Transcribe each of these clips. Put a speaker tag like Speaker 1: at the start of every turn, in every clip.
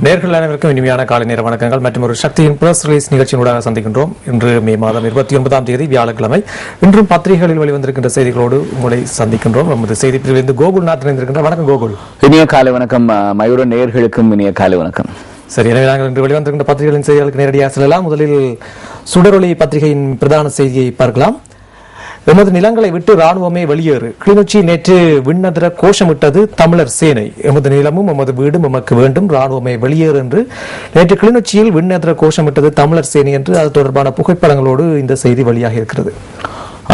Speaker 1: நேர்கள் அனைவருக்கும் இனிமையான காலை நேர வணக்கங்கள் மற்றும் ஒரு சக்தியின் பிரஸ் ரிலீஸ் நிகழ்ச்சியினூடாக சந்திக்கின்றோம். இன்று மே மாதம் 29ஆம் தேதி வியாழக்கிழமை. இன்றும் பத்திரிகைகளில் வெளிவந்திருக்கின்ற செய்திகளோடு உங்களை சந்திக்கின்றோம். நமது செய்தி பிரிவிலிருந்து கோகுல்நாத் இணைந்திருக்கின்ற. வணக்கம் கோகுல்.
Speaker 2: இனிய காலை வணக்கம் மயூர நேயர்களுக்கும் இனிய காலை வணக்கம்.
Speaker 1: சரி, எனவே நாங்கள் இன்று வெளிவந்திருக்கின்ற பத்திரிகைகளின் செய்திகளுக்கு நேரடியாக செல்லலாம். முதலில் சுடரொளி பத்திரிகையின் பிரதான செய்தியை பார்க்கலாம். எமது நிலங்களை விட்டு ராணுவமே வெளியேறு. கிளிநொச்சி நேற்று விண்ணதிர கோஷமிட்டது தமிழர் சேனை. எமது நிலமும் எமது வீடும் எமக்கு வேண்டும், ராணுவமே வெளியேறு என்று நேற்று கிளிநொச்சியில் விண்ணதிர கோஷமிட்டது தமிழர் சேனை என்று அது தொடர்பான புகைப்படங்களோடு இந்த செய்தி வெளியாக இருக்கிறது.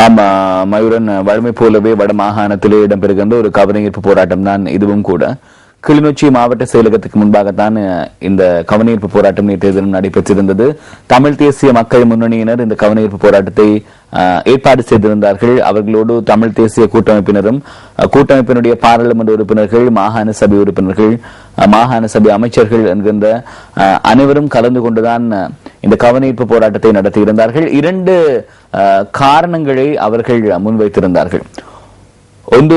Speaker 2: ஆமா மயூரன், வழமை போலவே வட மாகாணத்திலே இடம்பெறுகின்ற ஒரு கவனஈர்ப்பு போராட்டம் தான் இதுவும் கூட. கிளிநொச்சி மாவட்ட செயலகத்துக்கு முன்பாகத்தான் இந்த கவனஈர்ப்பு போராட்டம் நேற்றைய தினம் நடைபெற்றிருந்தது. தமிழ் தேசிய மக்கள் முன்னணியினர் இந்த கவனஈர்ப்பு போராட்டத்தை ஏற்பாடு செய்திருந்தார்கள். அவர்களோடு தமிழ் தேசிய கூட்டமைப்பினரும் கூட்டமைப்பினுடைய பாராளுமன்ற உறுப்பினர்கள், மாகாண சபை உறுப்பினர்கள், மாகாண சபை அமைச்சர்கள் என்கின்ற அனைவரும் கலந்து கொண்டுதான் இந்த கவனஈர்ப்பு போராட்டத்தை நடத்தியிருந்தார்கள். இரண்டு காரணங்களை அவர்கள் முன்வைத்திருந்தார்கள். ஒன்று,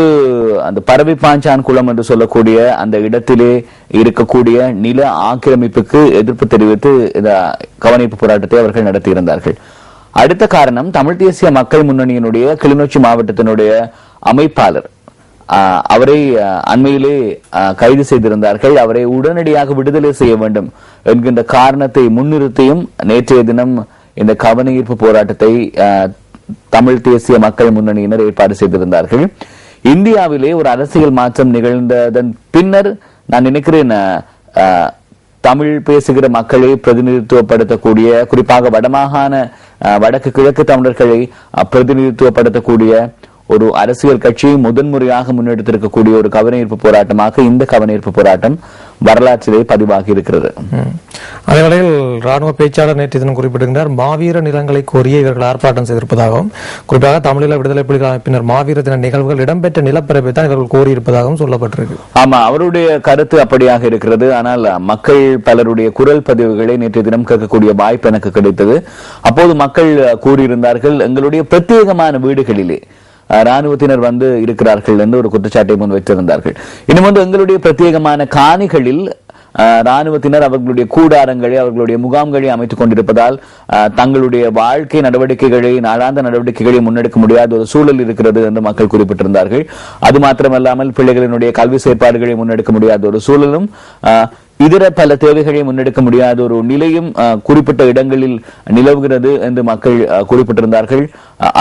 Speaker 2: அந்த பறவை பாஞ்சான் குளம் என்று சொல்லக்கூடிய அந்த இடத்திலே இருக்கக்கூடிய நில ஆக்கிரமிப்புக்கு எதிர்ப்பு தெரிவித்து இந்த கவனஈர்ப்பு போராட்டத்தை அவர்கள் நடத்தியிருந்தார்கள். அடுத்த காரணம், தமிழ் தேசிய மக்கள் முன்னணியினுடைய கிளிநொச்சி மாவட்டத்தினுடைய அமைப்பாளர் அவரை அண்மையிலே கைது செய்திருந்தார்கள். அவரை உடனடியாக விடுதலை செய்ய வேண்டும் என்கின்ற காரணத்தை முன்னிறுத்தியும் நேற்றைய தினம் இந்த கவனஈர்ப்பு போராட்டத்தை தமிழ் தேசிய மக்கள் முன்னணியினர் ஏற்பாடு செய்திருந்தார்கள். இந்தியாவிலே ஒரு அரசியல் மாற்றம் நிகழ்ந்ததன் பின்னர் நான் நினைக்கிறேன் தமிழ் பேசுகிற மக்களை பிரதிநிதித்துவப்படுத்தக்கூடிய, குறிப்பாக வடமாகாண வடக்கு கிழக்கு தமிழர்களை பிரதிநிதித்துவப்படுத்தக்கூடிய ஒரு அரசியல் கட்சி முதன்முறையாக முன்னெடுத்திருக்கக்கூடிய ஒரு கவனஈர்ப்பு போராட்டமாக இந்த கவனஈர்ப்பு போராட்டம் வரலாற்றிலே பதிவாகி இருக்கிறது.
Speaker 1: அதே வேளையில் ராணுவ பேச்சாளர் நேற்று தினம் குறிப்பிடுகின்றார், மாவீர நிலங்களை கோரிய இவர்கள் ஆர்ப்பாட்டம் செய்திருப்பதாகவும், குறிப்பாக தமிழீழ விடுதலை புலிகள் அமைப்பினர் மாவீர தின நிகழ்வுகள் இடம்பெற்ற நிலப்பரப்பை தான் இவர்கள் கோரியிருப்பதாகவும் சொல்லப்பட்டிருக்கு.
Speaker 2: ஆமா, அவருடைய கருத்து அப்படியாக இருக்கிறது. ஆனால் மக்கள் பலருடைய குரல் பதிவுகளை நேற்றைய தினம் கேட்கக்கூடிய வாய்ப்பு எனக்கு கிடைத்தது. அப்போது மக்கள் கூறியிருந்தார்கள், எங்களுடைய பிரத்யேகமான வீடுகளிலே ராணுவத்தினர் வந்து இருக்கிறார்கள் என்று ஒரு குற்றச்சாட்டை முன் வைத்திருந்தார்கள். இன்னும் எங்களுடைய பிரத்யேகமான காணிகளில் ராணுவத்தினர் அவர்களுடைய கூடாரங்களை, அவர்களுடைய முகாம்களை அமைத்துக் கொண்டிருப்பதால் தங்களுடைய வாழ்க்கை நடவடிக்கைகளை, நாளாந்த நடவடிக்கைகளை முன்னெடுக்க முடியாத ஒரு சூழல் இருக்கிறது என்று மக்கள் குறிப்பிட்டிருந்தார்கள். அது மாத்திரமல்லாமல் பிள்ளைகளினுடைய கல்வி செயற்பாடுகளை முன்னெடுக்க முடியாத ஒரு சூழலும், இதர பல தேவைகளை முன்னெடுக்க முடியாத ஒரு நிலையும் குறிப்பிட்ட இடங்களில் நிலவுகிறது என்று மக்கள் குறிப்பிட்டிருந்தார்கள்.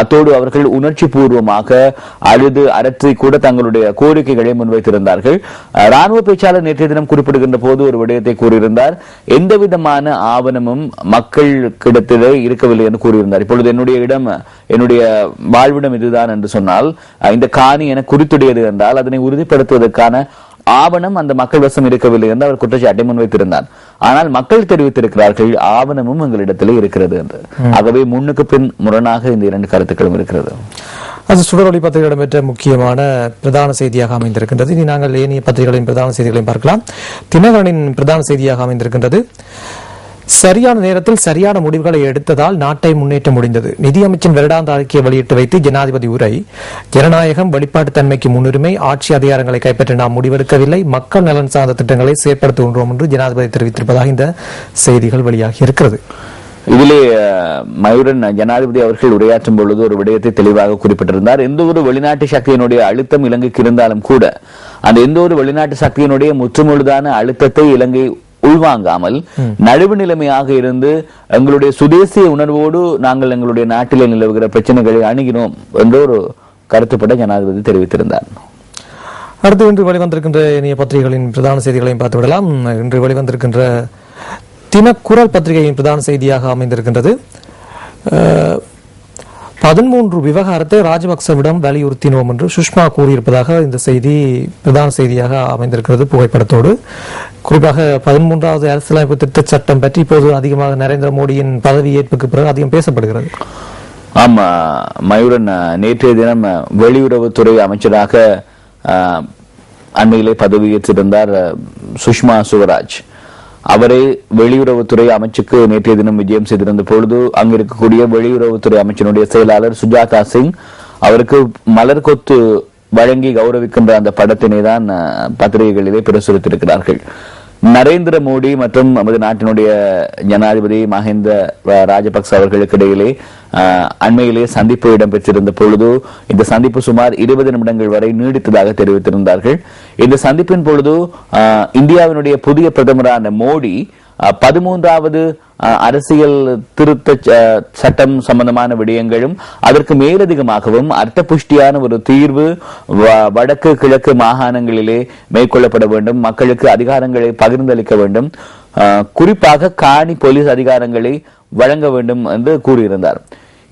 Speaker 2: அத்தோடு அவர்கள் உணர்ச்சி பூர்வமாக அழுது அரற்றி கூட தங்களுடைய கோரிக்கைகளை முன்வைத்திருந்தார்கள். ராணுவ பேச்சாளர் நேற்றைய தினம் குறிப்பிடுகின்ற போது ஒரு விடயத்தை கூறியிருந்தார். எந்த விதமான ஆவணமும் மக்களுக்கிடத்திலே இருக்கவில்லை என்று கூறியிருந்தார். இப்பொழுது என்னுடைய இடம், என்னுடைய வாழ்விடம் இதுதான் என்று சொன்னால், இந்த காணி என குறித்துடையது என்றால் அதனை உறுதிப்படுத்துவதற்கான ஆவணம் அந்த மக்கள் வசம் இருக்கவில்லை என்று அவர் குற்றச்சாட்டை முன்வைத்திருந்தார். ஆனால் மக்கள் தெரிவித்திருக்கிறார்கள், ஆவணமும் எங்களிடத்திலே இருக்கிறது என்று. ஆகவே முன்னுக்கு பின் முரணாக இந்த இரண்டு கருத்துக்களும் இருக்கிறது.
Speaker 1: அது சுடரொளி பத்திரிகை இடம்பெற்ற முக்கியமான பிரதான செய்தியாக அமைந்திருக்கின்றது. இனி நாங்கள் ஏனைய பத்திரிகைகளின் பிரதான செய்திகளையும் பார்க்கலாம். தினகரனின் பிரதான செய்தியாக அமைந்திருக்கின்றது, சரியான நேரத்தில் சரியான முடிவுகளை எடுத்ததால் நாட்டை முன்னேற்ற முடிந்தது. நிதியமைச்சின் வருடாந்த அறிக்கையை வெளியிட்டு வைத்து ஜனாதிபதி உரை, ஜனநாயகம், வெளிப்பாட்டுத்தன்மைக்கு முன்னுரிமை, ஆட்சி அதிகாரங்களை கைப்பற்ற நாம் முடிவெடுக்கவில்லை, மக்கள் நலன் சார்ந்த திட்டங்களை செயற்படுத்துகின்றோம் என்று ஜனாதிபதி தெரிவித்திருப்பதாக இந்த செய்திகள் வெளியாகி இருக்கிறது.
Speaker 2: இதிலே மயூரன், ஜனாதிபதி அவர்கள் உரையாற்றும் பொழுது ஒரு விடயத்தை தெளிவாக குறிப்பிட்டிருந்தார். எந்த ஒரு வெளிநாட்டு சக்தியினுடைய அழுத்தம் இலங்கைக்கு இருந்தாலும் கூட அந்த எந்த ஒரு வெளிநாட்டு சக்தியினுடைய முற்றுமுழுதான அழுத்தத்தை இலங்கை உள்வாங்காமல் நடுவு நிலைமையாக இருந்து எங்களுடைய சுதேசிய உணர்வோடு நாங்கள் எங்களுடைய நாட்டிலே நிலவுகிற பிரச்சனைகளை அணுகினோம் என்று ஒரு கருத்துப்பட ஜனாதிபதி தெரிவித்திருந்தார்.
Speaker 1: அடுத்து இன்று வெளிவந்திருக்கின்ற இணைய பத்திரிகைகளின் பிரதான செய்திகளையும் பார்த்துவிடலாம். இன்று வெளிவந்திருக்கின்ற தினக்குரல் பத்திரிகையின் பிரதான செய்தியாக அமைந்திருக்கின்றது, 13 விவகாரத்தை ராஜபக்சவிடம் வலியுறுத்தினோம் என்று சுஷ்மா கூறியிருப்பதாக இந்த செய்தி பிரதான செய்தியாக அமைந்திருக்கிறது. புகைப்படத்தோடு குறிப்பாக 13வது அரசியலமைப்பு திருத்த சட்டம் பற்றி இப்போது அதிகமாக நரேந்திர மோடியின் பதவி ஏற்புக்கு பிறகு அதிகம் பேசப்படுகிறது.
Speaker 2: ஆமா மயூரன், நேற்றைய தினம் வெளியுறவுத்துறை அமைச்சராக அண்மையிலே பதவியேற்றிருந்தார் சுஷ்மா சுவராஜ். அவரை வெளியுறவுத்துறை அமைச்சுக்கு நேற்றைய தினம் விஜயம் செய்திருந்த பொழுது அங்கு இருக்கக்கூடிய வெளியுறவுத்துறை அமைச்சருடைய செயலாளர் சுஜாதா சிங் அவருக்கு மலர் கொத்து வழங்கி கௌரவிக்கின்ற அந்த படத்தினை தான் பத்திரிகைகளிலே பிரசுரித்திருக்கிறார்கள். நரேந்திர மோடி மற்றும் நமது நாட்டினுடைய ஜனாதிபதி மஹிந்த ராஜபக்ச அவர்களுக்கு இடையிலே அண்மையிலே சந்திப்பு இடம்பெற்றிருந்த பொழுது இந்த சந்திப்பு சுமார் 20 நிமிடங்கள் வரை நீடித்ததாக தெரிவித்திருந்தார்கள். இந்த சந்திப்பின் பொழுது இந்தியாவினுடைய புதிய பிரதமரான மோடி 13வது அரசியல் திருத்த சட்டம் சம்பந்தமான விடயங்களும் அதற்கு மேலதிகமாகவும் அர்த்த புஷ்டியான ஒரு தீர்வு வடக்கு கிழக்கு மாகாணங்களிலே மேற்கொள்ளப்பட வேண்டும், மக்களுக்கு அதிகாரங்களை பகிர்ந்தளிக்க வேண்டும், குறிப்பாக காணி போலீஸ் அதிகாரங்களை வழங்க வேண்டும் என்று கூறியிருந்தார்.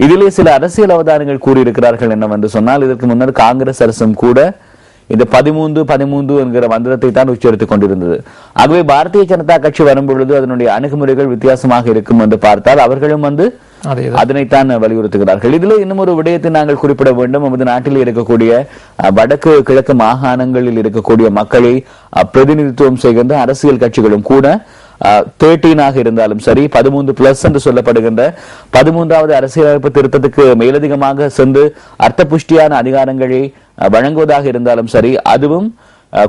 Speaker 2: இதிலே சில அரசியல் அவதாரங்கள் கூறியிருக்கிறார்கள் என்னவென்று சொன்னால், இதற்கு முன்னர் காங்கிரஸ் அரசும் கூட இந்த 13 என்கிற மந்திரத்தை தான் உச்சரித்துக் கொண்டிருந்தது. ஆகவே பாரதிய ஜனதா கட்சி வரும்பொழுது அதனுடைய அணுகுமுறைகள் வித்தியாசமாக இருக்கும் என்று பார்த்தால் அவர்களும் அதனைத்தான் வலியுறுத்துகிறார்கள். இதில் இன்னும் ஒரு விடயத்தை நாங்கள் குறிப்பிட வேண்டும். நமது நாட்டில் இருக்கக்கூடிய வடக்கு கிழக்கு மாகாணங்களில் இருக்கக்கூடிய மக்களை பிரதிநிதித்துவம் செய்கின்ற அரசியல் கட்சிகளும் கூட 13 இருந்தாலும் சரி, 13+ என்று சொல்லப்படுகின்ற 13வது அரசியலமைப்பு திருத்தத்துக்கு மேலதிகமாக சென்று அர்த்த புஷ்டியான அதிகாரங்களை வழங்குவதாக இருந்தாலும் சரி, அதுவும்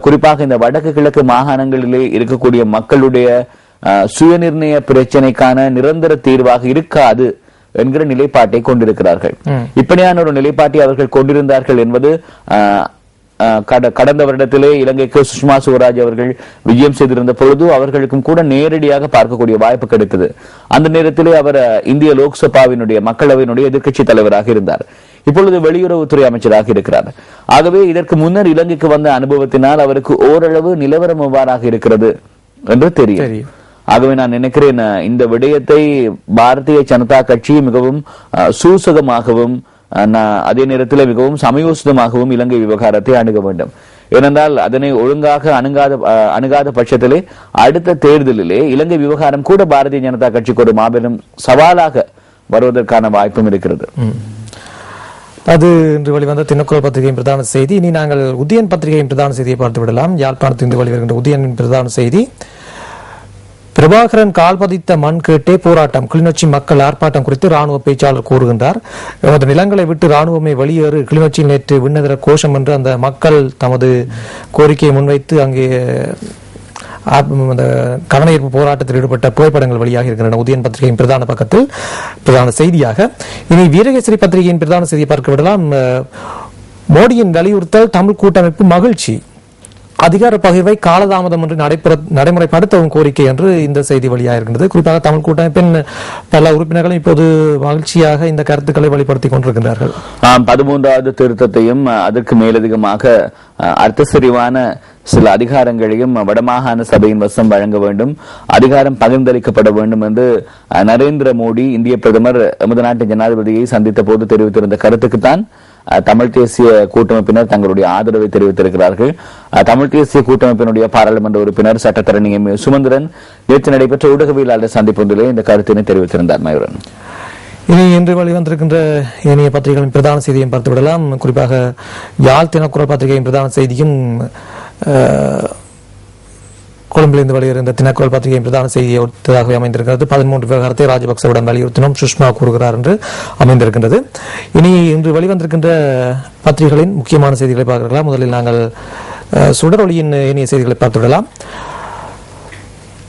Speaker 2: குறிப்பாக இந்த வடக்கு கிழக்கு மாகாணங்களிலே இருக்கக்கூடிய மக்களுடைய சுயநிர்ணய பிரச்சனைக்கான நிரந்தர தீர்வாக இருக்காது என்கிற நிலைப்பாட்டை கொண்டிருக்கிறார்கள். இப்படியான ஒரு நிலைப்பாட்டை அவர்கள் கொண்டிருந்தார்கள் என்பது கடந்த வருடத்திலே இலங்கைக்கு சுஷ்மா சுவராஜ் அவர்கள் விஜயம் செய்திருந்த பொழுது அவர்களுக்கும் கூட நேரடியாக பார்க்கக்கூடிய வாய்ப்பு கிடைத்தது. அந்த நேரத்திலே அவர் இந்திய லோக்சபாவினுடைய மக்களவையினுடைய எதிர்க்கட்சி தலைவராக இருந்தார். இப்பொழுது வெளியுறவுத்துறை அமைச்சராக இருக்கிறார். ஆகவே இதற்கு முன்னர் இலங்கைக்கு வந்த அனுபவத்தினால் அவருக்கு ஓரளவு நிலவரம் எவ்வாறாக இருக்கிறது என்று தெரியும். ஆகவே நான் நினைக்கிறேன் இந்த விடயத்தை பாரதிய ஜனதா கட்சி மிகவும் சூசகமாகவும் அதே நேரத்தில் மிகவும் சமயோசிதமாகவும் இலங்கை விவகாரத்தை அணுக வேண்டும். ஏனென்றால் அதனை ஒழுங்காக அணுகாத பட்சத்திலே அடுத்த தேர்தலிலே இலங்கை விவகாரம் கூட பாரதிய ஜனதா கட்சிக்கு ஒரு மாபெரும் சவாலாக வருவதற்கான வாய்ப்பும் இருக்கிறது.
Speaker 1: அது இன்று வெளிவந்த தினக்குரல் பத்திரிகையின் பிரதான செய்தி. இனி நாங்கள் உதயன் பத்திரிகையின் பிரதான செய்தியை பார்த்து விடலாம். யாழ்ப்பாணத்தில் இன்று வெளிவருகின்ற உதயனின் பிரதான செய்தி: பிரபாகரன் கால் பதித்த மண் கேட்டே போராட்டம், கிளிநொச்சி மக்கள் ஆர்ப்பாட்டம் குறித்து ராணுவ பேச்சாளர் கூறுகின்றார். எமது நிலங்களை விட்டு ராணுவமே வெளியேறு, கிளிநொச்சியில் நேற்று விண்ணதிர கோஷம் என்று அந்த மக்கள் தமது கோரிக்கையை முன்வைத்து அங்கே கவனஈர்ப்பு போராட்டத்தில் ஈடுபட்ட புகைப்படங்கள் வெளியாக இருக்கின்றன உதயன் பத்திரிகையின் பிரதான பக்கத்தில் பிரதான செய்தியாக. இனி வீரகேசரி பத்திரிகையின் பிரதான செய்தியை பார்க்க விடலாம். மோடியின் வலியுறுத்தல், தமிழ் கூட்டமைப்பு மகிழ்ச்சி, அதிகார பகிர்வை காலதாமதம் என்று நடைமுறைப்படுத்தவும் கோரிக்கை என்று இந்த செய்தி வெளியாக இருக்கின்றது. குறிப்பாக தமிழ் கூட்டமைப்பின் பல உறுப்பினர்களும் இப்போது மகிழ்ச்சியாக இந்த கருத்துக்களை வெளிப்படுத்திக் கொண்டிருக்கிறார்கள்.
Speaker 2: 13வது திருத்தத்தையும் அதற்கு மேலதிகமாக அர்த்தசரிவான சில அதிகாரங்களையும் வடமாகாண சபையின் வசம் வழங்க வேண்டும், அதிகாரம் பகிர்ந்தளிக்கப்பட வேண்டும் என்று நரேந்திர மோடி இந்திய பிரதமர் எமது நாட்டு ஜனாதிபதியை சந்தித்த போது தெரிவித்திருந்த கருத்துக்குத்தான் தமிழ் தேசிய கூட்டமைப்பினர் தங்களுடைய ஆதரவை தெரிவித்திருக்கிறார்கள். தமிழ் தேசிய கூட்டமைப்பினுடைய பாராளுமன்ற உறுப்பினர் சட்டத்தரணி சுமந்திரன் நேற்று நடைபெற்ற ஊடகவியலாளர் சந்திப்பொன்றிலே இந்த கருத்தினை தெரிவித்திருந்தார். மயூரன்,
Speaker 1: இனி இன்று வெளிவந்திருக்கின்ற ஏனைய பத்திரிகைகளின் பிரதான செய்தியும் பார்த்து விடலாம். குறிப்பாக யாழ் தினக்குரல் பத்திரிகையின் பிரதான செய்தியும் கொழும்பிலிருந்து வெளியிருந்த தினக்குரல் பத்திரிகையின் பிரதான செய்தியை ஒத்ததாகவே அமைந்திருக்கிறது. 13 விவகாரத்தை ராஜபக்சவிடம் வலியுறுத்தினோம், சுஷ்மா கூறுகிறார் என்று அமைந்திருக்கின்றது. இனி இன்று வெளிவந்திருக்கின்ற பத்திரிகைகளின் முக்கியமான செய்திகளை பார்க்கலாம். முதலில் நாங்கள் சுடரொளியின் ஏனைய செய்திகளை பார்த்துவிடலாம்.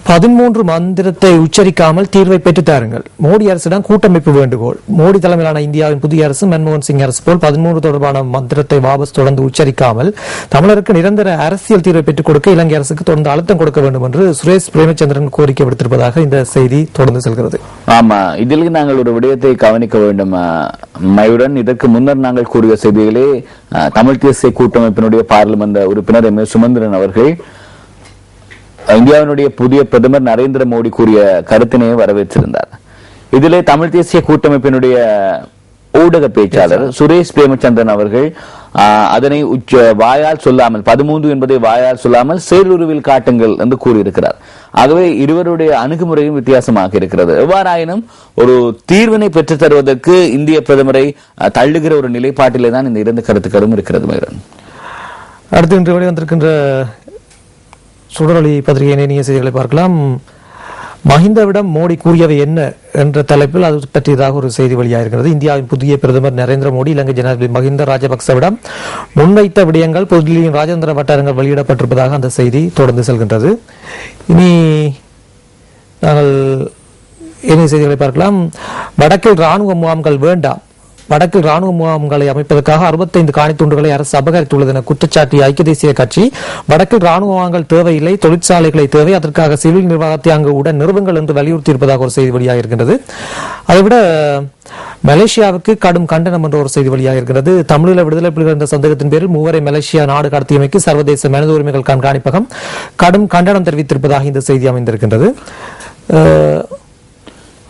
Speaker 1: 13 மந்திரத்தை உச்சரிக்காமல் தீர்வை பெற்றுத் தாருங்கள், மோடி அரசிடம் கூட்டமைப்பு வேண்டுகோள். மோடி தலைமையிலான இந்தியாவின் புதிய அரசு மன்மோகன் சிங் அரசு போல் 13 தொடர்பான மந்திரத்தை வாபஸ் தொடர்ந்து உச்சரிக்காமல் தமிழருக்கு நிரந்தர அரசியல் தீர்வை பெற்றுக் கொடுக்க இலங்கை அரசுக்கு தொடர்ந்து அழுத்தம் கொடுக்க வேண்டும் என்று சுரேஷ் பிரேமச்சந்திரன் கோரிக்கை விடுத்திருப்பதாக இந்த செய்தி தொடர்ந்து செல்கிறது.
Speaker 2: ஆமா, இதில் நாங்கள் ஒரு விடயத்தை கவனிக்க வேண்டும் மயூரன். இதற்கு முன்னர் நாங்கள் கூறிய செய்திகளே தமிழ் தேசிய கூட்டமைப்பினுடைய பாராளுமன்ற உறுப்பினர் சுமந்திரன் அவர்கள் இந்தியாவினுடைய புதிய பிரதமர் நரேந்திர மோடி கூறிய கருத்தினை வரவேற்றிருந்தார். இதிலே தமிழ் தேசிய கூட்டமைப்பினுடைய ஊடக பேச்சாளர் சுரேஷ் பிரேமச்சந்திரன் அவர்கள் அதனை வாயால் சொல்லாமல் 13 என்பதை வாயால் சொல்லாமல் செயலுருவில் காட்டுங்கள் என்று கூறியிருக்கிறார். ஆகவே இருவருடைய அணுகுமுறையும் வித்தியாசமாக இருக்கிறது. எவ்வாறாயினும் ஒரு தீர்வினை பெற்றுத் தருவதற்கு இந்திய பிரதமரை தள்ளுகிற ஒரு நிலைப்பாட்டிலே தான் இந்த 2 கருத்துக்களும் இருக்கிறது. மயூரன்,
Speaker 1: அடுத்து இன்று வெளிவந்திருக்கின்ற சுடரொளி பத்திரிகையின் இணைய செய்திகளை பார்க்கலாம். மஹிந்தவிடம் மோடி கூறியவை என்ன என்ற தலைப்பில் அது பற்றியதாக ஒரு செய்தி வெளியாகிறது. இந்தியாவின் புதிய பிரதமர் நரேந்திர மோடி இலங்கை ஜனாதிபதி மஹிந்த ராஜபக்சவிடம் முன்வைத்த விடயங்கள் புதுதில்லியின் ராஜேந்திர வட்டாரங்கள் வெளியிடப்பட்டிருப்பதாக அந்த செய்தி தொடர்ந்து செல்கின்றது. இனி நாங்கள் என்ன செய்திகளை பார்க்கலாம். வடக்கில் ராணுவ முகாம்கள் வேண்டாம். வடக்கில் ராணுவ முகாம்களை அமைப்பதற்காக 65 காணித்துண்டுகளை அரசு அபகரித்துள்ளது என குற்றச்சாட்டிய ஐக்கிய தேசிய கட்சி வடக்கில் ராணுவ முகாம்கள் தேவையில்லை, தொழிற்சாலைகளை தேவை, அதற்காக சிவில் நிர்வாகத்தை அங்கு உடன் நிறுவுங்கள் என்று வலியுறுத்தி இருப்பதாக ஒரு செய்தி வெளியாக இருக்கின்றது. அதைவிட மலேசியாவுக்கு கடும் கண்டனம் என்ற ஒரு செய்தி வெளியாக இருக்கிறது. தமிழீழ விடுதலை புலிகள் என்ற சந்தேகத்தின் பேரில் 3 மலேசியா நாடு கடத்தியமைக்கு சர்வதேச மனித உரிமைகள் கண்காணிப்பகம் கடும் கண்டனம் தெரிவித்திருப்பதாக இந்த செய்தி அமைந்திருக்கின்றது.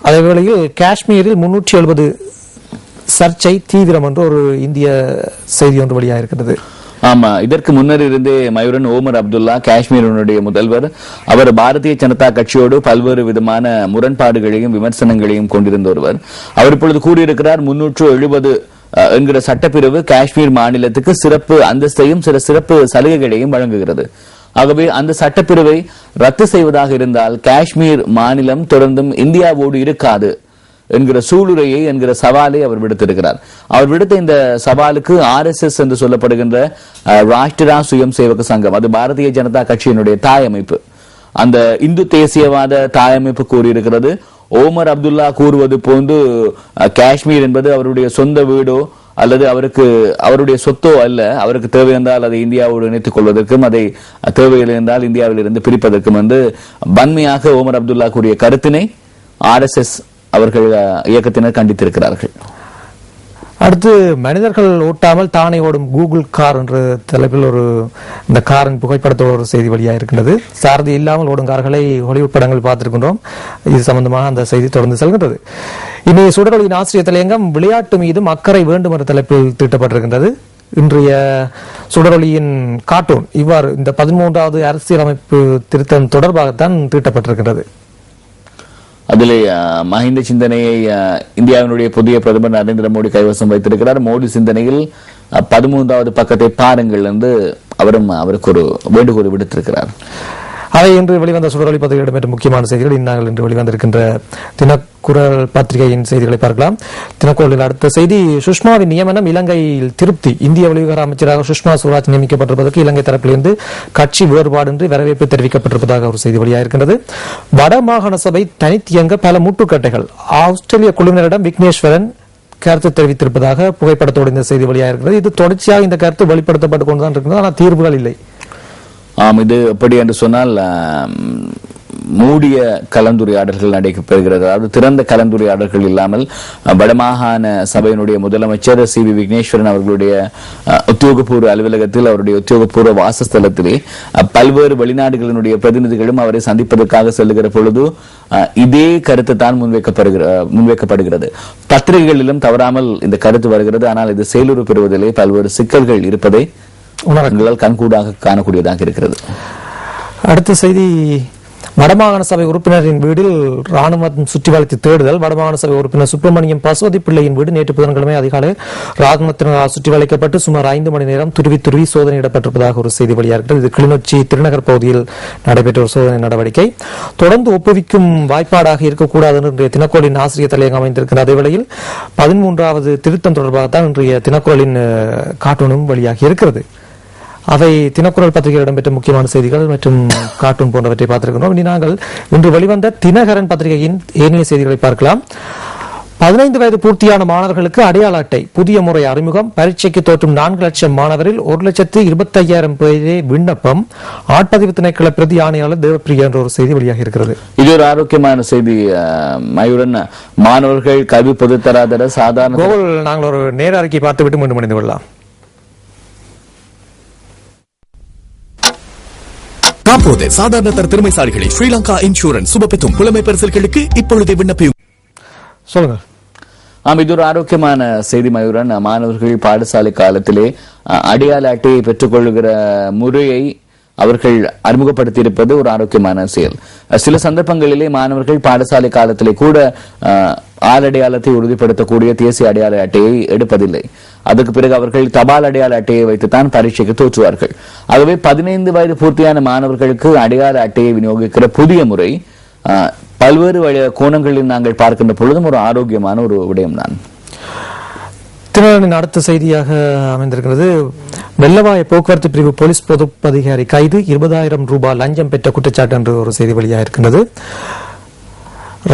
Speaker 1: அதேவேளையில் காஷ்மீரில் 370 சர்ச்சை தீவிரம் என்று ஒரு இந்திய செய்தி ஒன்று வெளியாக இருக்கிறது.
Speaker 2: ஆமா, இதற்கு முன்னர் இருந்தே மயூரன் ஓமர் அப்துல்லா காஷ்மீரினுடைய முதல்வர், அவர் பாரதிய ஜனதா கட்சியோடு பல்வேறு விதமான முரண்பாடுகளையும் விமர்சனங்களையும் கொண்டிருந்த ஒருவர். அவர் இப்பொழுது கூறியிருக்கிறார் 370 என்கிற சட்டப்பிரிவு காஷ்மீர் மாநிலத்துக்கு சிறப்பு அந்தஸ்தையும் சில சிறப்பு சலுகைகளையும் வழங்குகிறது. ஆகவே அந்த சட்டப்பிரிவை ரத்து செய்வதாக இருந்தால் காஷ்மீர் மாநிலம் தொடர்ந்தும் இந்தியாவோடு இருக்காது என்கிற சூளுரையை என்கிற சவாலை அவர் விடுத்திருக்கிறார். அவர் விடுத்த இந்த சவாலுக்கு RSS என்று சொல்லப்படுகின்ற ராஷ்டிரா சுயம் சேவக சங்கம், அது பாரதிய ஜனதா கட்சியினுடைய தாயமைப்பு, அந்த இந்து தேசியவாத தாயமைப்பு கூறியிருக்கிறது, ஓமர் அப்துல்லா கூறுவது போன்று காஷ்மீர் என்பது அவருடைய சொந்த வீடோ அல்லது அவருடைய சொத்தோ அல்ல. அவருக்கு தேவை என்றால் அதை இந்தியாவோடு இணைத்துக் கொள்வதற்கும் அதை தேவையில்லை என்றால் இந்தியாவில் இருந்து பிரிப்பதற்கும் வந்து வன்மையாக ஓமர் அப்துல்லா கூறிய கருத்தினை RSS அவர்கள் இயக்கத்தினர் கண்டித்திருக்கிறார்கள்.
Speaker 1: அடுத்து, மனிதர்கள் ஓட்டாமல் தானே ஓடும் கூகுள் கார் என்ற தலைப்பில் இந்த காரின் புகைப்படத்தோடு ஒரு செய்தி வெளியாக இருக்கின்றது. சாரதி இல்லாமல் ஓடும் கார்களை ஹாலிவுட் படங்கள் பார்த்திருக்கின்றோம். இது சம்பந்தமாக அந்த செய்தி தொடர்ந்து செல்கின்றது. இனி சுடரொலியின் ஆசிரியர் தலையங்கம் விளையாட்டு மீதும் அக்கறை வேண்டும் என்ற தலைப்பில் தீட்டப்பட்டிருக்கின்றது. இன்றைய சுடரொலியின் கார்ட்டூன் இவ்வாறு இந்த 13வது அரசியலமைப்பு திருத்தம் தொடர்பாகத்தான் தீட்டப்பட்டிருக்கின்றது.
Speaker 2: அதிலே மஹிந்த சிந்தனையை இந்தியாவினுடைய புதிய பிரதமர் நரேந்திர மோடி கைவசம் வைத்திருக்கிறார். மோடி சிந்தனையில் 13வது பக்கத்தை பாருங்கள் என்று அவருக்கு ஒரு வேண்டுகோள் விடுத்திருக்கிறார்.
Speaker 1: அவை இன்று வெளிவந்த சுடரொலி பத்திரிகையிடம் மற்றும் முக்கியமான செய்திகள் இந்நாங்கள் இன்று வெளிவந்திருக்கின்ற தினக்குரல் பத்திரிகையின் செய்திகளை பார்க்கலாம். தினக்குரலில் அடுத்த செய்தி, சுஷ்மாவின் நியமனம் இலங்கையில் திருப்தி. இந்திய வெளிவிவகார அமைச்சராக சுஷ்மா ஸ்வராஜ் நியமிக்கப்பட்டிருப்பதற்கு இலங்கை தரப்பிலிருந்து கட்சி வேறுபாடின்றி வரவேற்பு தெரிவிக்கப்பட்டிருப்பதாக ஒரு செய்தி வெளியாகிருக்கிறது. வடமாகாண சபை தனித்தியங்க பல முட்டுக்கட்டைகள். ஆஸ்திரேலிய குழுவினரிடம் விக்னேஸ்வரன் கருத்து தெரிவித்திருப்பதாக புகைப்படத்தோடு இந்த செய்தி வெளியாகிறது. இது தொடர்ச்சியாக இந்த கருத்து வெளிப்படுத்தப்பட்டுக் கொண்டுதான் இருக்கிறது, ஆனால் தீர்வுகள் இல்லை.
Speaker 2: இது எப்படி என்று சொன்னால் மூடிய கலந்துரையாடல்கள் நடைபெறுகிறது. அதாவது திறந்த கலந்துரையாடல்கள் இல்லாமல் வடமாகாண சபையினுடைய முதலமைச்சர் CV விக்னேஸ்வரன் அவர்களுடைய உத்தியோகபூர்வ அலுவலகத்தில், அவருடைய உத்தியோகபூர்வ வாசஸ்தலத்திலே பல்வேறு வெளிநாடுகளினுடைய பிரதிநிதிகளும் அவரை சந்திப்பதற்காக செல்லுகிற பொழுது இதே கருத்து தான் முன்வைக்கப்படுகிறது. பத்திரிகைகளிலும் தவறாமல் இந்த கருத்து வருகிறது. ஆனால் இது செயலுறு பெறுவதிலே பல்வேறு சிக்கல்கள் இருப்பதை உணர்வுகளால் கண்கூடாக காணக்கூடியதாக இருக்கிறது. அடுத்த செய்தி,
Speaker 1: வடமாகாண சபை உறுப்பினரின் வீடில் ராணுவம் சுற்றி வளைத்து தேடுதல். வடமாகாண சபை உறுப்பினர் சுப்பிரமணியம் பசுவதி பிள்ளையின் வீடு நேற்று புதன்கிழமை அதிகாலை ராணுவத்தினரால் சுற்றி வளைக்கப்பட்டு சுமார் 5 மணி நேரம் துருவி சோதனையிடப்பட்டிருப்பதாக ஒரு செய்தி வெளியாகிறது. இது கிளிநொச்சி திருநகர் பகுதியில் நடைபெற்ற ஒரு சோதனை நடவடிக்கை. தொடர்ந்து ஒப்புவிக்கும் வாய்ப்பாடாக இருக்கக்கூடாது என்று தினக்குரலின் ஆசிரியர் தலையங்கம் அமைந்திருக்கிற அதே வேளையில் 13வது திருத்தம் தொடர்பாகத்தான் இன்றைய தினக்குரலின் கார்ட்டூனும் வெளியாகி இருக்கிறது. அவை தினக்குரல் பத்திரிகையில் இடம்பெற்ற முக்கியமான செய்திகள் மற்றும் கார்ட்டூன் போன்றவற்றை பார்த்திருக்கிறோம். இனி நாங்கள் இன்று வெளிவந்த தினகரன் பத்திரிகையின் ஏனைய செய்திகளை பார்க்கலாம். 15 வயது பூர்த்தியான மாணவர்களுக்கு அடையாள அட்டை புதிய முறை அறிமுகம். பரீட்சைக்கு தோற்றும் 4 லட்சம் மாணவரில் 1,25,000 பேரே விண்ணப்பம். ஆட்பதிவு திணைக்கள பிரதி ஆணையாளர் தேவப்பிரியா என்ற ஒரு செய்தி வெளியாக இருக்கிறது.
Speaker 2: இது ஒரு ஆரோக்கியமான செய்தி. மயூரன், மாணவர்கள் கல்வி பொதுத்தராதர சாதாரண
Speaker 1: நாங்கள் ஒரு நேர அறிக்கை பார்த்துவிட்டு மீண்டும் இணைந்து கொள்ளலாம்.
Speaker 3: தற்போது சாதாரண தர திறமைசாலிகளை ஸ்ரீலங்கா இன்சூரன்ஸ் சுபபெத்தும் புலமை பரிசல்களுக்கு இப்பொழுதே விண்ணப்பியும்.
Speaker 1: சொல்லுங்க.
Speaker 2: இது ஒரு ஆரோக்கியமான செய்தி மயூரன். மாணவர்கள் பாடசாலை காலத்திலே அடையாள அட்டையை பெற்றுக் கொள்ளுகிற முறையை அவர்கள் அறிமுகப்படுத்தியிருப்பது ஒரு ஆரோக்கியமான செயல். சில சந்தர்ப்பங்களிலே மாணவர்கள் பாடசாலை காலத்திலே கூட ஆளடையாளத்தை உறுதிப்படுத்தக்கூடிய தேசிய அடையாள அட்டையை எடுப்பதில்லை. அதுக்கு பிறகு அவர்கள் தபால் அடையாள அட்டையை வைத்துத்தான் பரீட்சைக்கு தோற்றுவார்கள். ஆகவே 15 வயது பூர்த்தியான மாணவர்களுக்கு அடையாள அட்டையை விநியோகிக்கிற புதிய முறை பல்வேறு கோணங்களில் நாங்கள் பார்க்கின்ற பொழுதும் ஒரு ஆரோக்கியமான ஒரு விடயம்தான்.
Speaker 1: தினகரனின் அடுத்த செய்தியாக அமைந்திருக்கிறது. வெள்ளவாய போக்குவரத்து பிரிவு போலீஸ் பொறுப்பு அதிகாரி கைது, 20,000 ரூபாய் லஞ்சம் பெற்ற குற்றச்சாட்டு என்று ஒரு செய்தி வெளியாக இருக்கின்றது.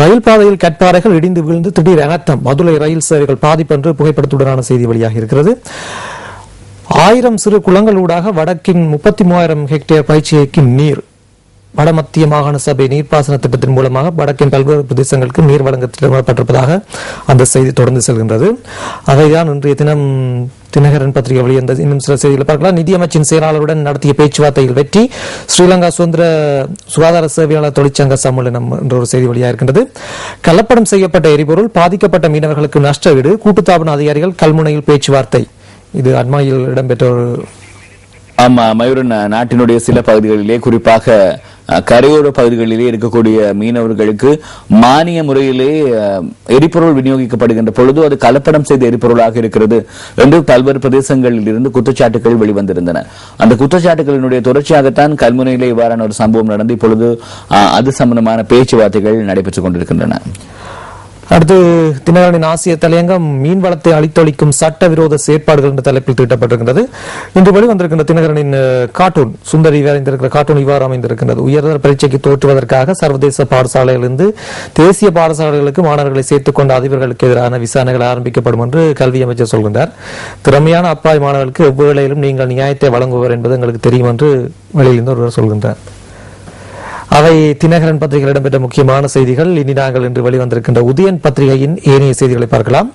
Speaker 1: ரயில் பாதையில் கற்பாறைகள் இடிந்து விழுந்து திடீர் அனர்த்தம், மதுரை ரயில் சேவைகள் பாதிப்பு என்று புகைப்படத்துடனான செய்தி வெளியாக இருக்கிறது. 1000 சிறு குளங்களூடாக வடக்கின் 33,000 ஹெக்டேர் பயிற்சிக்கு நீர். வடமத்திய மாகாண சபை நீர்ப்பாசன திட்டத்தின் மூலமாக வடக்கின் பல்வேறு பிரதேசங்களுக்கு நீர் வழங்க திட்டமிடப்பட்டிருப்பதாக அந்த செய்தி தொடர்ந்து செல்கின்றது. அதைதான் இன்றைய தினம் தினகரன் பத்திரிகை வெளிவந்த இன்னும் சில செய்திகளை பார்க்கலாம். நிதியமைச்சின் செயலாளருடன் நடத்திய பேச்சுவார்த்தையில் வெற்றி, ஸ்ரீலங்கா சுதந்திர சுகாதார சேவையாளர் தொழிற்சங்க சம்மேளனம் என்ற ஒரு செய்தி வெளியாக இருக்கின்றது. கலப்படம் செய்யப்பட்ட எரிபொருள், பாதிக்கப்பட்ட மீனவர்களுக்கு நஷ்ட ஈடு, கூட்டுத்தாபன அதிகாரிகள் கல்முனையில் பேச்சுவார்த்தை. இது அண்மையில் இடம்பெற்ற ஒரு
Speaker 2: மயூரன், நாட்டினுடைய சில பகுதிகளிலே குறிப்பாக கரையோர பகுதிகளிலே இருக்கக்கூடிய மீனவர்களுக்கு மானிய முறையிலே எரிபொருள் விநியோகிக்கப்படுகின்ற பொழுது அது கலப்படம் செய்த எரிபொருளாக இருக்கிறது என்று பல்வேறு பிரதேசங்களில் இருந்து குற்றச்சாட்டுகள் வெளிவந்திருந்தன. அந்த குற்றச்சாட்டுகளினுடைய தொடர்ச்சியாகத்தான் கல்முனையிலே இவ்வாறான ஒரு சம்பவம் நடந்து இப்பொழுது அது சம்பந்தமான பேச்சுவார்த்தைகள் நடைபெற்றுக் கொண்டிருக்கின்றன.
Speaker 1: அடுத்து தினகரனின் ஆசிய தலையங்கம், மீன்வளத்தை அழித்தொழிக்கும் சட்டவிரோத செயற்பாடுகள் என்ற தலைப்பில் தீட்டப்பட்டிருக்கின்றது. இன்று வெளிவந்திருக்கின்ற தினகரனின் கார்ட்டூன் சுந்தரி வரைந்திருக்கிற கார்ட்டூன் இவ்வாறு அமைந்திருக்கின்றது. உயர்தர பரீட்சைக்கு தோற்றுவதற்காக சர்வதேச பாடசாலையிலிருந்து தேசிய பாடசாலைகளுக்கு மாணவர்களை சேர்த்துக் கொண்ட அதிபர்களுக்கு எதிரான விசாரணைகள் ஆரம்பிக்கப்படும் என்று கல்வி அமைச்சர் சொல்கின்றார். திறமையான அப்பாவி மாணவர்களுக்கு எவ்வேளையிலும் நீங்கள் நியாயத்தை வழங்குவர் என்பது எங்களுக்கு தெரியும் என்று வெளியிலிருந்து ஒருவர் சொல்கின்றார். அவை தினகரன் பத்திரிகையில் இடம்பெற்ற முக்கியமான செய்திகள். இனி நாங்கள் இன்று வெளிவந்திருக்கின்ற உதயன் பத்திரிகையின் ஏனைய செய்திகளை பார்க்கலாம்.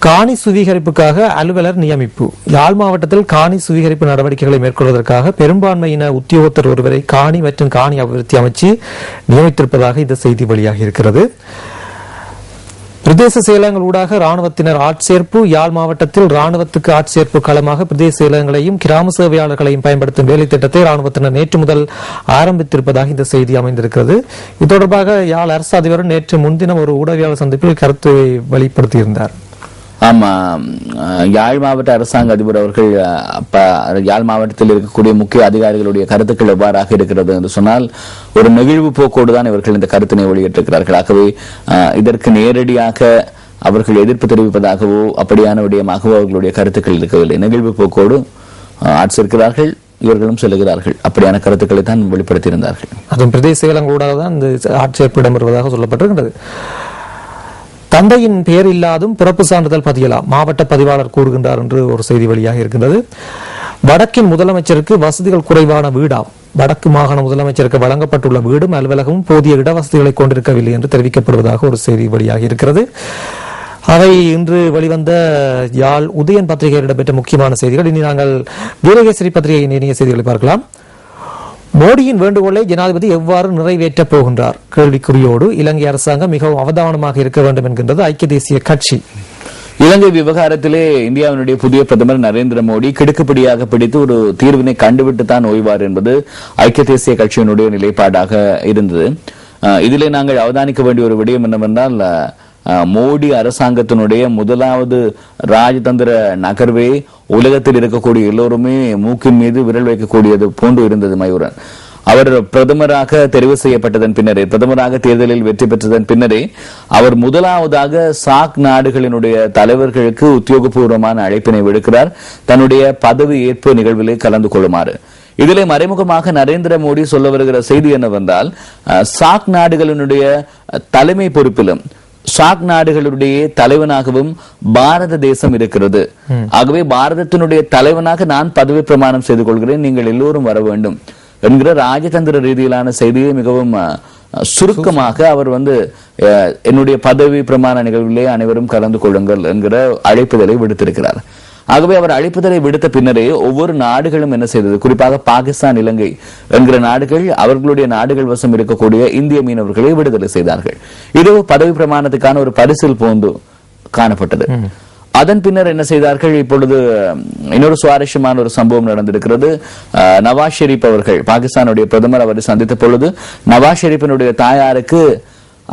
Speaker 1: காணி சுவீகரிப்புக்காக அலுவலர் நியமிப்பு. யாழ் மாவட்டத்தில் காணி சுவீகரிப்பு நடவடிக்கைகளை மேற்கொள்வதற்காக பெரும்பான்மையின உத்தியோகத்தர் ஒருவரை காணி மற்றும் காணி அபிவிருத்தி அமைச்சு நியமித்திருப்பதாக இந்த செய்தி வெளியாகி இருக்கிறது. பிரதேச செயலகங்கள் ஊடாக ராணுவத்தினர் ஆட்சேர்ப்பு. யாழ் மாவட்டத்தில் ராணுவத்துக்கு ஆட்சேர்ப்பு களமாக பிரதேச செயலகங்களையும் கிராம சேவையாளர்களையும் பயன்படுத்தும் வேலை திட்டத்தை ராணுவத்தினர் நேற்று முதல் ஆரம்பித்திருப்பதாக இந்த செய்தி அமைந்திருக்கிறது. இது தொடர்பாக யாழ் அரசு அதிபர் நேற்று முன்தினம் ஒரு ஊடகவியலாளர் சந்திப்பில் கருத்தை வெளிப்படுத்தியிருந்தார்.
Speaker 2: ஆமா, யாழ் மாவட்ட அரசாங்க அதிபர் அவர்கள் யாழ் மாவட்டத்தில் இருக்கக்கூடிய முக்கிய அதிகாரிகளுடைய கருத்துக்கள் எவ்வாறாக இருக்கிறது என்று சொன்னால், ஒரு நெகிழ்வு போக்கோடு தான் இவர்கள் இந்த கருத்தினை வெளியிட்டிருக்கிறார்கள். ஆகவே இதற்கு நேரடியாக அவர்கள் எதிர்ப்பு தெரிவிப்பதாகவோ அப்படியான விடயமாகவோ அவர்களுடைய கருத்துக்கள் இருக்கவில்லை. நெகிழ்வு போக்கோடு ஆட்சியிருக்கிறார்கள், இவர்களும் செல்லுகிறார்கள், அப்படியான கருத்துக்களை தான் வெளிப்படுத்தியிருந்தார்கள்.
Speaker 1: அதுவும் பிரதேச செயலங்களூடாக தான் இந்த ஆட்சேர்ப்பு இடம்பெறுவதாக சொல்லப்பட்டிருக்கிறது. தந்தையின் பெயர் இல்லாதும் பிறப்பு சான்றிதழ் பதியலாம், மாவட்ட பதிவாளர் கூறுகின்றார் என்று ஒரு செய்தி வெளியாக இருக்கின்றது. வடக்கின் முதலமைச்சருக்கு வசதிகள் குறைவான வீடாம். வடக்கு மாகாண முதலமைச்சருக்கு வழங்கப்பட்டுள்ள வீடும் அலுவலகமும் போதிய இடவசதிகளை கொண்டிருக்கவில்லை என்று தெரிவிக்கப்படுவதாக ஒரு செய்தி வெளியாக இருக்கிறது. அவை இன்று வெளிவந்த யாழ் உதயன் பத்திரிகையில் இடம்பெற்ற முக்கியமான செய்திகள். இனி நாங்கள் வீரகேசரி பத்திரிகையின் இணைய செய்திகளை பார்க்கலாம். மோடியின் வேண்டுகோளை ஜனாதிபதி எவ்வாறு நிறைவேற்றப் போகின்றார்? கேள்விக்குறியோடு இலங்கை அரசாங்கம் மிகவும் அவதானமாக இருக்க வேண்டும் என்கின்றது ஐக்கிய தேசிய கட்சி.
Speaker 2: இலங்கை விவகாரத்திலே இந்தியாவினுடைய புதிய பிரதமர் நரேந்திர மோடி கிடுக்குப்பிடியாக பிடித்து ஒரு தீர்வினை கண்டுவிட்டு தான் ஓய்வார் என்பது ஐக்கிய தேசிய கட்சியினுடைய நிலைப்பாடாக இருந்தது. இதிலே நாங்கள் அவதானிக்க வேண்டிய ஒரு விடயம் என்னவென்றால், மோடி அரசாங்கத்தினுடைய முதலாவது ராஜதந்திர நகர்வே உலகத்தில் இருக்கக்கூடிய எல்லோருமே மூக்கின் மீது விரல் வைக்கக்கூடியது போன்று இருந்தது. மயூரன் அவர் பிரதமராக தெரிவு செய்யப்பட்டதன் பின்னரே, பிரதமராக தேர்தலில் வெற்றி பெற்றதன் பின்னரே அவர் முதலாவதாக சாக் நாடுகளினுடைய தலைவர்களுக்கு உத்தியோகபூர்வமான அழைப்பினை விடுக்கிறார், தன்னுடைய பதவி ஏற்பு நிகழ்விலே கலந்து கொள்ளுமாறு. இதிலே மறைமுகமாக நரேந்திர மோடி சொல்ல வருகிற செய்தி என்னவென்றால், சாக் நாடுகளினுடைய தலைமை பொறுப்பிலும் சாக் நாடுகளுடைய தலைவனாகவும் பாரத தேசம் இருக்கிறது. ஆகவே பாரதத்தினுடைய தலைவனாக நான் பதவி பிரமாணம் செய்து கொள்கிறேன், நீங்கள் எல்லோரும் வர வேண்டும் என்கிற ராஜதந்திர ரீதியிலான செய்தியை மிகவும் சுருக்கமாக அவர் என்னுடைய பதவி பிரமாண நிகழ்விலே அனைவரும் கலந்து கொள்ளுங்கள் என்கிற அழைப்புதலை விடுத்திருக்கிறார். ஆகவே அவர் அழைப்புதலை விடுத்த பின்னரே ஒவ்வொரு நாடுகளும் என்ன செய்தது, குறிப்பாக பாகிஸ்தான், இலங்கை என்கிற நாடுகள் அவர்களுடைய நாடுகள் வசம் இருக்கக்கூடிய இந்திய மீனவர்களை விடுதலை செய்தார்கள். இது பதவி பிரமாணத்துக்கான ஒரு பரிசில் போன்று காணப்பட்டது. அதன் பின்னர் என்ன செய்தார்கள், இப்பொழுது இன்னொரு சுவாரஸ்யமான ஒரு சம்பவம் நடந்திருக்கிறது. நவாஸ் ஷெரீப் அவர்கள், பாகிஸ்தானுடைய பிரதமர், அவரை சந்தித்த பொழுது நவாஸ் ஷெரீப்பினுடைய தாயாருக்கு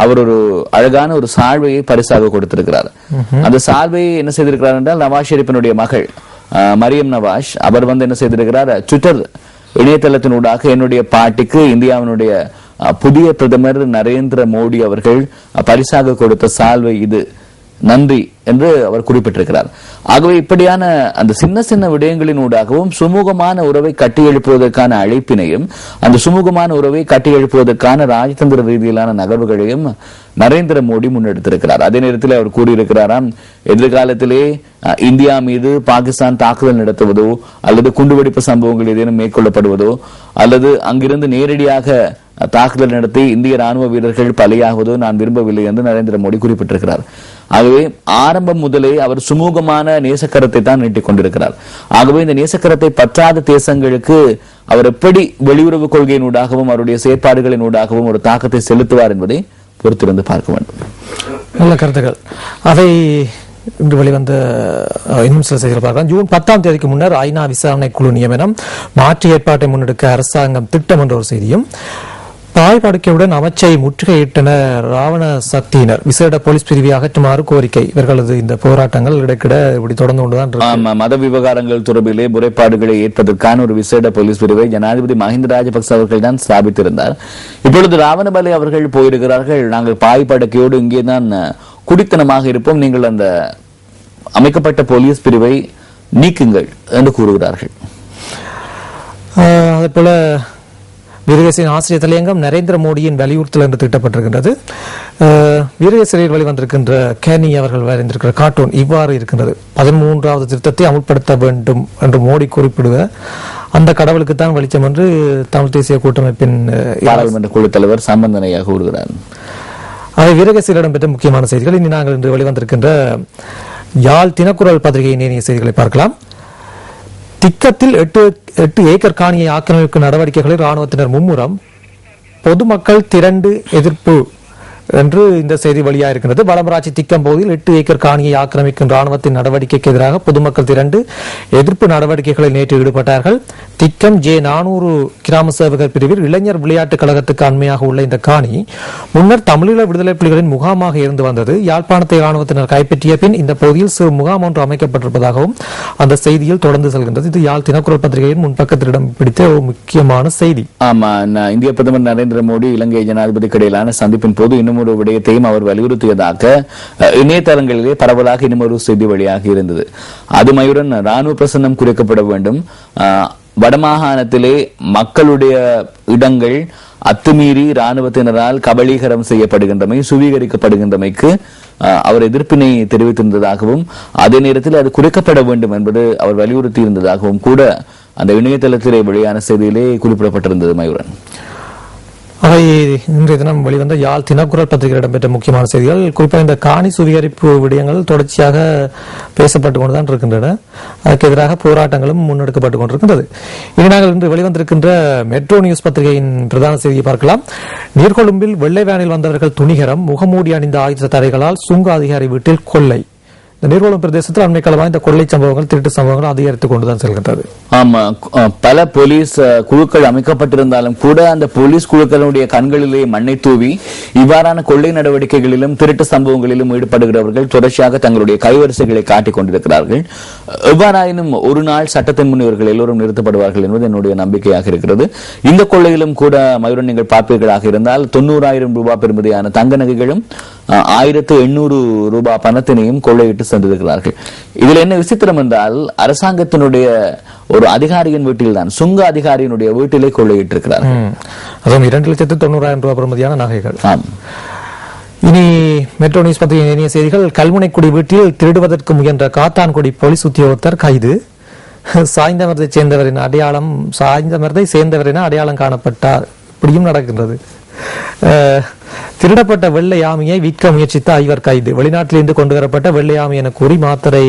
Speaker 2: அவர் ஒரு அழகான ஒரு சால்வையை பரிசாக கொடுத்திருக்கிறார். அந்த சால்வையை என்ன செய்திருக்கிறார் என்றால், நவாஸ் ஷெரீப்பினுடைய மகள் மரியம் நவாஸ் அவர் என்ன செய்திருக்கிறார், ட்விட்டர் இணையதளத்தினூடாக என்னுடைய பாட்டிக்கு இந்தியாவினுடைய புதிய பிரதமர் நரேந்திர மோடி அவர்கள் பரிசாக கொடுத்த சால்வை இது, நன்றி என்று அவர் குறிப்பிட்டிருக்கிறார். ஆகவே இப்படியான அந்த சின்ன சின்ன விடயங்களினூடாகவும் சுமூகமான உறவை கட்டியெழுப்புவதற்கான அழைப்பினையும் அந்த சுமூகமான உறவை கட்டியெழுப்புவதற்கான ராஜதந்திர ரீதியிலான நகர்வுகளையும் நரேந்திர மோடி முன்னெடுத்திருக்கிறார். அதே நேரத்தில் அவர் கூறியிருக்கிறாராம், எதிர்காலத்திலே இந்தியா மீது பாகிஸ்தான் தாக்குதல் நடத்துவதோ அல்லது குண்டுவெடிப்பு சம்பவங்கள் ஏதேனும் மேற்கொள்ளப்படுவதோ அல்லது அங்கிருந்து நேரடியாக தாக்குதல் நடத்தி இந்திய ராணுவ வீரர்கள் பலியாகுவதோ நான் விரும்பவில்லை என்று நரேந்திர மோடி குறிப்பிட்டிருக்கிறார். ஆகவே ஆரம்பம் முதலே அவர் சுமூகமான நேசக்கரத்தை தான் நீட்டிக் கொண்டிருக்கிறார். ஆகவே இந்த நேசக்கரத்தை பற்றாத தேசங்களுக்கு அவர் எப்படி வெளியுறவு கொள்கையினூடாகவும் அவருடைய செயற்பாடுகளினூடாகவும் ஒரு தாக்கத்தை செலுத்துவார் என்பதை பொறுத்திருந்து பார்க்க வேண்டும்.
Speaker 1: நல்ல கருத்துக்கள். அதை இன்று வெளிவந்த இன்னும் சில செய்திகள் பார்க்கலாம். ஜூன் 10ஆம் தேதிக்கு முன்னர் ஐநா விசாரணை குழு நியமனம், மாற்று ஏற்பாட்டை முன்னெடுக்க அரசாங்கம் திட்டம் என்ற ஒரு செய்தியும், தாய் படுக்கையுடன் அமைச்சை முற்றுகையிட்டனர் ராவண சக்தியினர், விசேட போலீஸ் பிரிவை அகற்றுமாறு கோரிக்கை. இவர்களது இந்த போராட்டங்கள் இடைக்கிட இப்படி தொடர்ந்து கொண்டுதான்.
Speaker 2: மத விவகாரங்கள் தொடர்பிலே முறைப்பாடுகளை ஏற்பதற்கான ஒரு விசேட போலீஸ் பிரிவை ஜனாதிபதி மஹிந்த ராஜபக்ச அவர்கள் தான் ஸ்தாபித்திருந்தார். இப்பொழுது ராவணபலி அவர்கள் போயிருக்கிறார்கள், நாங்கள் பாய் படுக்கையோடு இங்கேதான் குடித்தனமாக இருப்போம், நீங்கள் அந்த அமைக்கப்பட்ட போலீஸ் பிரிவை நீக்குங்கள் என்று கூறுகிறார்கள்.
Speaker 1: அதே போல வீரகேசரியின் ஆசிரியர் தலையங்கம் நரேந்திர மோடியின் வலியுறுத்தல் என்று திட்டப்பட்டிருக்கின்றது. வீரகேசரியில் வெளிவந்திருக்கின்ற கேனி அவர்கள் வரைந்திருக்கிற கார்ட்டூன் இவ்வாறு இருக்கின்றது: 13வது திருத்தத்தை அமுல்படுத்த வேண்டும் என்று மோடி குறிப்பிடுவ அந்த கடவுளுக்கு தான் வெளிச்சம் என்று தமிழ் தேசிய கூட்டமைப்பின்
Speaker 2: பாராளுமன்ற குழு தலைவர் சம்பந்தனையாக கூறுகிறார்.
Speaker 1: அவை வீரகேசரியில் இடம்பெற்ற முக்கியமான செய்திகள். இனி நாங்கள் இன்று வெளிவந்திருக்கின்ற யாழ் தினக்குரல் பத்திரிகையின் ஏனைய செய்திகளை பார்க்கலாம். திக்கத்தில் 8 ஏக்கர் காணியை ஆக்கிரமிக்கும் நடவடிக்கைகளில் ராணுவத்தினர் மும்முரம், பொதுமக்கள் திரண்டு எதிர்ப்பு என்று இந்த செய்தி வெளியாக இருக்கிறது. வடமராட்சி திக்கம் பகுதியில் 8 ஏக்கர் காணியை ஆக்கிரமிக்கும் ராணுவத்தின் நடவடிக்கைக்கு எதிராக பொதுமக்கள் திரண்டு எதிர்ப்பு நடவடிக்கைகளில் நேற்று ஈடுபட்டார்கள். திக்கம் J400 கிராம சேவகர் பிரிவில் இளைஞர் விளையாட்டுக் கழகத்துக்கு அண்மையாக உள்ள இந்த காணி முன்னர் தமிழீழ விடுதலை புலிகளின் முகாமாக இருந்து வந்தது. யாழ்ப்பாணத்தை ராணுவத்தினர் கைப்பற்றிய பின் இந்த பகுதியில் சிறு முகாம் ஒன்று அமைக்கப்பட்டிருப்பதாகவும் அந்த செய்தியில் தொடர்ந்து செல்கின்றது. இது யாழ் தினக்குரல் பத்திரிகையின் முன்பக்கத்தில் இடம் பிடித்த ஒரு முக்கியமான செய்தி.
Speaker 2: ஆமா, இந்திய பிரதமர் நரேந்திர மோடி இலங்கை ஜனாதிபதிக்கு இடையிலான சந்திப்பின் போது இன்னும் ஒரு விடயத்தையும் அவர் வலியுறுத்தியதாக இணையதளங்களிலே பரவலாக இன்னும் ஒரு செய்தி வெளியாக இருந்தது. அது மயூரன் ராணுவ பிரசன்னம் குறைக்கப்பட வேண்டும், வடமாகாணத்திலே மக்களுடைய இடங்கள் அத்துமீறி ராணுவத்தினரால் கபலீகரம் செய்யப்படுகின்றமை, சுவீகரிக்கப்படுகின்றமைக்கு அவர் எதிர்ப்பினை தெரிவித்திருந்ததாகவும் அதே நேரத்தில் அது குறைக்கப்பட வேண்டும் என்பது அவர் வலியுறுத்தி இருந்ததாகவும் கூட அந்த இணையதளத்திலே வெளியான செய்தியிலே குறிப்பிடப்பட்டிருந்தது மயூரன்.
Speaker 1: அவை இன்றைய தினம் வெளிவந்த யாழ் தினக்குரல் பத்திரிகை இடம்பெற்ற முக்கியமான செய்திகள். குறிப்பாக இந்த காணி சுவீகரிப்பு விடயங்கள் தொடர்ச்சியாக பேசப்பட்டுக் கொண்டுதான் இருக்கின்றன. அதற்கு எதிராக போராட்டங்களும் முன்னெடுக்கப்பட்டுக் கொண்டிருக்கின்றது. இனி நாங்கள் இன்று வெளிவந்திருக்கின்ற மெட்ரோ நியூஸ் பத்திரிகையின் பிரதான செய்தியை பார்க்கலாம். நீர்கொழும்பில் வெள்ளை வேனில் வந்தவர்கள் துணிகரம், முகமூடி அணிந்த ஆயுத தடைகளால் சுங்க அதிகாரி வீட்டில் கொள்ளை. இந்த நீர்கொழும்பு பிரதேசத்தில் அண்மை காலமாக இந்த கொள்ளை சம்பவங்கள், திருட்டு சம்பவங்கள் அதிகரித்துக் கொண்டுதான் செல்கின்றது.
Speaker 2: ஆமா, பல போலீஸ் குழுக்கள் அமைக்கப்பட்டிருந்தாலும் கூட அந்த போலீஸ் குழுக்களுடைய கண்களிலே மண்ணை தூவி இவ்வாறான கொள்ளை நடவடிக்கைகளிலும் திருட்டு சம்பவங்களிலும் ஈடுபடுகிறவர்கள் தொடர்ச்சியாக தங்களுடைய கைவரிசைகளை காட்டிக் கொண்டிருக்கிறார்கள். எவ்வாறாயினும் ஒரு நாள் சட்டத்தின் முன் இவர்கள் எல்லோரும் நிறுத்தப்படுவார்கள் என்பது என்னுடைய நம்பிக்கையாக இருக்கிறது. இந்த கொள்ளையிலும் கூட மயூரன் நீங்கள் பார்ப்பீர்களாக இருந்தால் 90,000 ரூபாய் பெறுமதியான தங்க நகைகளும் 1,800 ரூபாய் பணத்தினையும் கொள்ளையிட்டு சென்றிருக்கிறார்கள். இதில் என்ன விசித்திரம் என்றால், அரசாங்கத்தினுடைய ஒரு அதிகாரியின் வீட்டில் தான், சுங்க அதிகாரியினுடைய வீட்டிலே கொள்ளையிட்டிருக்கிறார்.
Speaker 1: அதுவும் 2,90,000 ரூபாய் பெறுமதியான நகைகள். இனி மெட்ரோ நியூஸ் பத்திரிகை இணைய செய்திகள். கல்முனைக்குடி வீட்டில் திருடுவதற்கு முயன்ற காத்தான்குடி போலீஸ் உத்தியோகத்தர் கைது. சாய்ந்தமரத்தை சேர்ந்தவரின் அடையாளம் அடையாளம் காணப்பட்டார். இப்படியும் நடக்கின்றது. திருடப்பட்ட வெள்ளை ஆமையை விற்க முயற்சித்த 5 கைது. வெளிநாட்டிலிருந்து கொண்டு வரப்பட்ட வெள்ளை ஆமை என கூறி மாத்தறை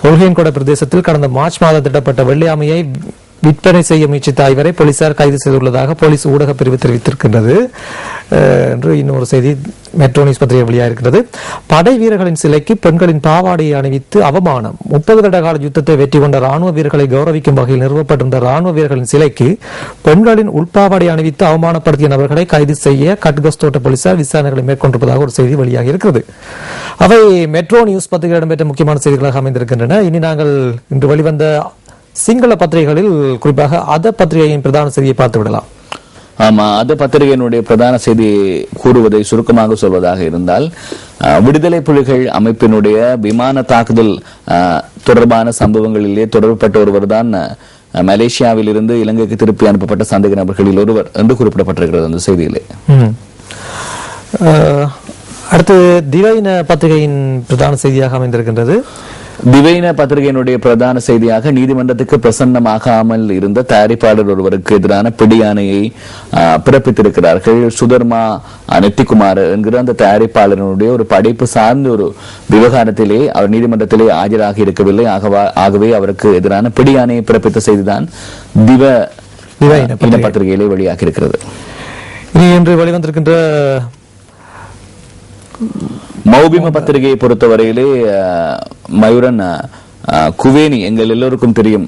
Speaker 1: பொல்கேன்கொட பிரதேசத்தில் கடந்த மார்ச் மாதம் திட்டப்பட்ட வெள்ளை ஆமையை விற்பனை செய்ய முயற்சித்த 5 போலீசார் கைது செய்துள்ளதாக போலீஸ் ஊடக பிரிவு தெரிவித்திருக்கின்றது என்று இன்னொரு செய்தி மெட்ரோ நியூஸ் பத்திரிகை வெளியாகிருக்கிறது. படை வீரர்களின் சிலைக்கு பெண்களின் பாவாடையை அணிவித்து அவமானம். 30 வருட கால யுத்தத்தை வெற்றி கொண்ட ராணுவ வீரர்களை கௌரவிக்கும் வகையில் நிறுவப்பட்டிருந்த ராணுவ வீரர்களின் சிலைக்கு பெண்களின் உள்பாவாடை அணிவித்து அவமானப்படுத்திய நபர்களை கைது செய்ய கட்கஸ்தோட்ட போலீசார் விசாரணைகளை மேற்கொண்டிருப்பதாக ஒரு செய்தி வெளியாகி இருக்கிறது. அவை மெட்ரோ நியூஸ் பத்திரிகை இடம்பெற்ற முக்கியமான செய்திகளாக அமைந்திருக்கின்றன. இனி நாங்கள் இன்று வெளிவந்த சிங்கள பத்திரிகைகளில் குறிப்பாக அத பத்திரிகையின் பிரதான செய்தியை பார்த்து விடலாம்.
Speaker 2: ஆமா, அந்த பத்திரிகையினுடைய பிரதான செய்தி கூறுவதை சுருக்கமாக சொல்வதாக இருந்தால், விடுதலை புலிகள் அமைப்பினுடைய விமான தாக்குதல் தொடர்பான சம்பவங்களிலே தொடர்புபட்ட ஒருவர் தான் மலேசியாவில் இருந்து இலங்கைக்கு திருப்பி அனுப்பப்பட்ட சந்தேக நபர்களில் ஒருவர் என்று குறிப்பிடப்பட்டிருக்கிறது அந்த செய்தியிலே.
Speaker 1: அடுத்து திவைன பத்திரிகையின் பிரதான செய்தியாக அமைந்திருக்கின்றது.
Speaker 2: திவைன பத்திரிகையினுடைய பிரதான செய்தியாக, நீதிமன்றத்துக்கு பிரசன்னமாகாமல் இருந்த தயாரிப்பாளர் ஒருவருக்கு எதிரான பிடியாணையை பிறப்பித்திருக்கிறார்கள். சுதர்மா நெத்திக்குமார் என்கிற அந்த தயாரிப்பாளருடைய ஒரு படைப்பு சார்ந்த ஒரு விவகாரத்திலே அவர் நீதிமன்றத்திலே ஆஜராகி இருக்கவில்லை. ஆகவே அவருக்கு எதிரான பிடியாணையை பிறப்பித்த செய்திதான் திவைன பத்திரிகையிலே வெளியாகி இருக்கிறது.
Speaker 1: இன்று வெளிவந்திருக்கின்ற
Speaker 2: மௌபிம பத்திரிகையை பொறுத்தவரையிலே மயூரன் குவேனி எங்கள் எல்லோருக்கும் தெரியும்,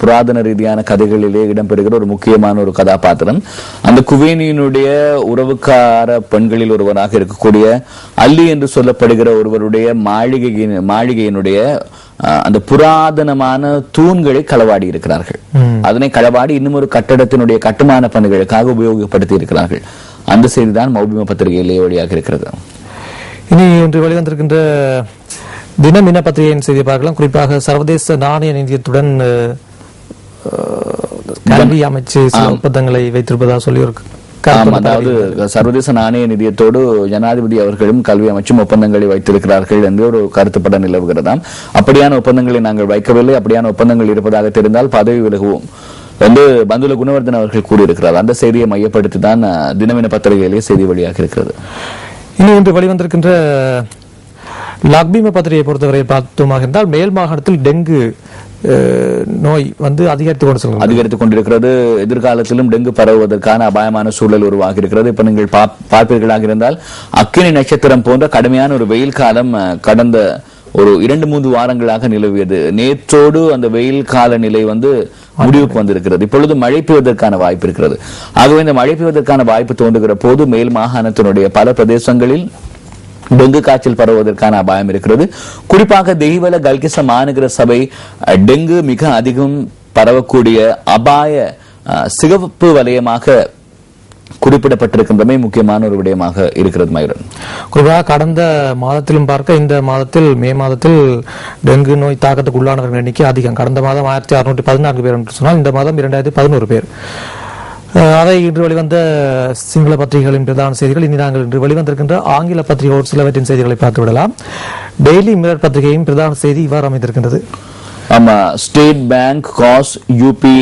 Speaker 2: புராதன ரீதியான கதைகளிலே இடம்பெறுகிற ஒரு முக்கியமான ஒரு கதாபாத்திரம். அந்த குவேனியினுடைய உறவுக்கார பெண்களில் ஒருவராக இருக்கக்கூடிய அல்லி என்று சொல்லப்படுகிற ஒருவருடைய மாளிகையினுடைய அந்த புராதனமான தூண்களை களவாடி இருக்கிறார்கள். அதனை களவாடி இன்னும் ஒரு கட்டடத்தினுடைய கட்டுமான பணிகளுக்காக உபயோகப்படுத்தி இருக்கிறார்கள். அந்த செய்திதான் மௌபிம பத்திரிகையிலே வழியாக இருக்கிறது.
Speaker 1: இனி இன்று வெளிவந்திருக்கின்ற தினமின பத்திரிகையின் செய்தியை பார்க்கலாம். குறிப்பாக சர்வதேச நாணய நிதியத்துடன் கல்வி அமைச்சு சில ஒப்பந்தங்களை வைத்திருப்பதாக சொல்லி ஒரு
Speaker 2: அதாவது சர்வதேச நாணய நிதியத்தோடு ஜனாதிபதி அவர்களும் கல்வி அமைச்சும் ஒப்பந்தங்களை வைத்திருக்கிறார்கள் என்று ஒரு கருத்துப்பட நிலவுகிறதாம். அப்படியான ஒப்பந்தங்களை நாங்கள் வைக்கவில்லை, அப்படியான ஒப்பந்தங்கள் இருப்பதாக தெரிந்தால் பதவி விலகுவோம் என்று பந்துல குணவர்தன் அவர்கள் கூறியிருக்கிறார். அந்த செய்தியை மையப்படுத்தி தான் தினமின பத்திரிகையிலேயே செய்தி வெளியாக இருக்கிறது.
Speaker 1: இனி இன்று வெளிவந்திருக்கின்ற லக்பிம பத்திரிகையை பொறுத்தவரை பார்த்தோமாக இருந்தால், மேல் மாகாணத்தில் டெங்கு நோய் அதிகரித்துக்
Speaker 2: கொண்டிருக்கிறது. எதிர்காலத்திலும் டெங்கு பரவுவதற்கான அபாயமான சூழல் உருவாகி இருக்கிறது. இப்ப நீங்கள் பார்ப்பீர்களாக இருந்தால், அக்கினி நட்சத்திரம் போன்ற கடுமையான ஒரு வெயில் காலம் கடந்த ஒரு 2-3 வாரங்களாக நிலவியது. நேற்றோடு அந்த வெயில் கால நிலை முடிவுக்கு வந்திருக்கிறது. இப்பொழுது மழை பெய்வதற்கான வாய்ப்பு இருக்கிறது. ஆகவே இந்த மழை பெய்வதற்கான வாய்ப்பு தோன்றுகிற போது மேல் மாகாணத்தினுடைய பல பிரதேசங்களில் டெங்கு காய்ச்சல் பரவுவதற்கான அபாயம் இருக்கிறது. குறிப்பாக தெய்வல கல்கிச மாநகர சபை டெங்கு மிக அதிகம் பரவக்கூடிய அபாய சிகப்பு வலயமாக குறிப்பிடப்பட்டிருக்கின்றமை முக்கியமான ஒரு விடயமாக இருக்கிறது. மயூரன்,
Speaker 1: குறிப்பாக கடந்த மாதத்திலும் பார்க்க இந்த மாதத்தில் மே மாதத்தில் டெங்கு நோய் தாக்கத்துக்கு உள்ளானவர்கள் எண்ணிக்கை அதிகம். கடந்த மாதம் 1614 பேர் என்று சொன்னால், இந்த மாதம் 2011 பேர். அதை இன்று வெளிவந்த சிங்கள பத்திரிகைகளின் பிரதான செய்திகள். இனி நாங்கள் இன்று வெளிவந்திருக்கின்ற ஆங்கில பத்திரிகை ஒரு சிலவற்றின் செய்திகளை பார்த்து விடலாம். டெய்லி மிரர் பத்திரிகையின் பிரதான செய்தி இவ்வாறு அமைந்திருக்கின்றது.
Speaker 2: ஆமா, ஸ்டேட் பேங்க் காஸ் யூபி